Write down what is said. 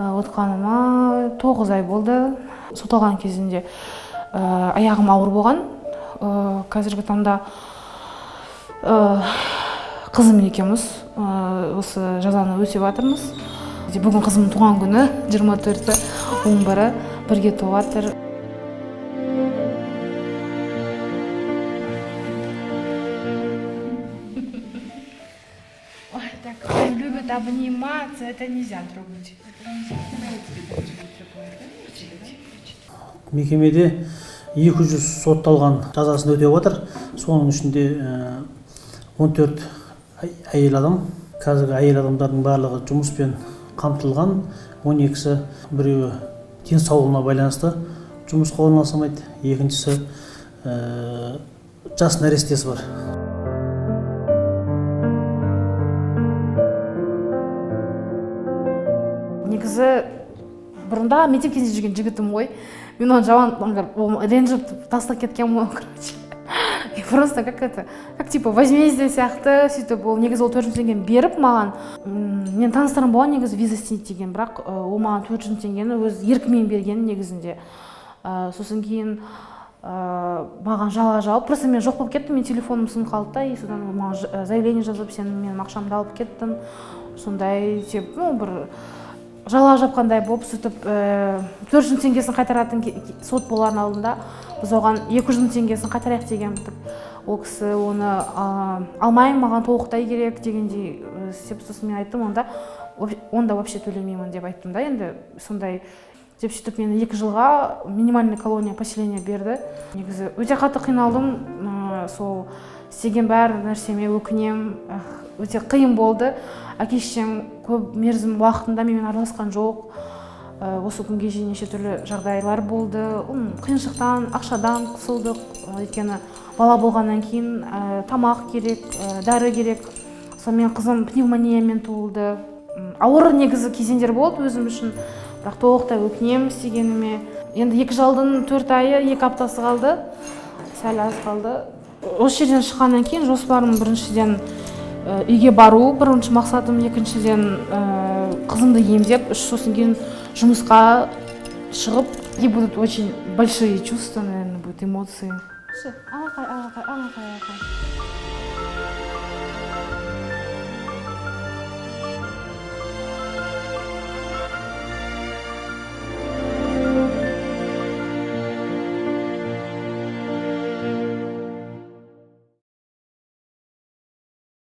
отқаныма 9 ай болды. Сотталған кезінде аяғым ауыр болған. Қазіргі таңда қызым екеуміз осы жазаны өтеп жатырмыз. Бүгін қызымның туған күні 24-і 11-і бірге туып жатыр. Ой, так любят обниматься, это нельзя трогать. Мекемеде 200 сотталған жазасын өтеп отыр. Соның ішінде 14 әйел адам. Қазіргі әйел адамдардың барлығы жұмыспен қамтылған. 12-сі біреуі денсаулығына байланысты жұмысқа орналаса алмайды. Екіншісі жас нәрестесі бар. Негізі бұрында мектеп кезінде жүрген жігітім ғой. Мен оны жаман ренжіп тастап кеткен ғой, короче. И просто как типа возмездие сияқты, сөйтіп ол негізі ол 400 теңгені беріп маған. Мен таныстырым болған негізі виза істейді деген, бірақ ол маған 400 теңгені өз еркімен берген негізінде. Сосын кейін маған жала жауып, просто мен жоқ болып кеттім, мен телефоным сынып қалды да, и содан маған заявление жазып, сен менің ақшамды алып кеттің. Сондай теп, бір жала жапқандай болып, сөйтіп 400 теңгесін қайтаратын сот болардың алдында біз оған 200 теңгесін қайтарайық деген бітік. Ол кісі оны алмайын, маған толықтай керек дегендей істеп, сосын мен айттым, онда вообще төлемеймін деп айттым да. Енді сондай деп сөйтіп мені 2 жылға минимальный колония поселение берді. Негізі өте қатты қиналдым, сол істеген бәр нәрсеме өкінем, өте қиын болды. Әке-шешем көп мерзім уақытында менімен араласқан жоқ. Осы күнге дейін неше түрлі жағдайлар болды. Қиыншылықтан, ақшадан қысылдық. Өйткені бала болғаннан кейін тамақ керек, дәрі керек. Сонымен қызым пневмониямен туылды. Ауыр негізі кезеңдер болды өзім үшін. Бірақ толықтай өкінем істегеніме. Енді 2 жылдың 4 айы 2 аптасы қалды. Сәл аз қалды. Осы жерден шыққаннан кейін жоспарым біріншіден үйге бару, бірінші мақсатым, екіншіден қызымды емдеп, сосын кейін жұмысқа шығып, и будут очень большие чувства, наверное, будут эмоции. Алақай.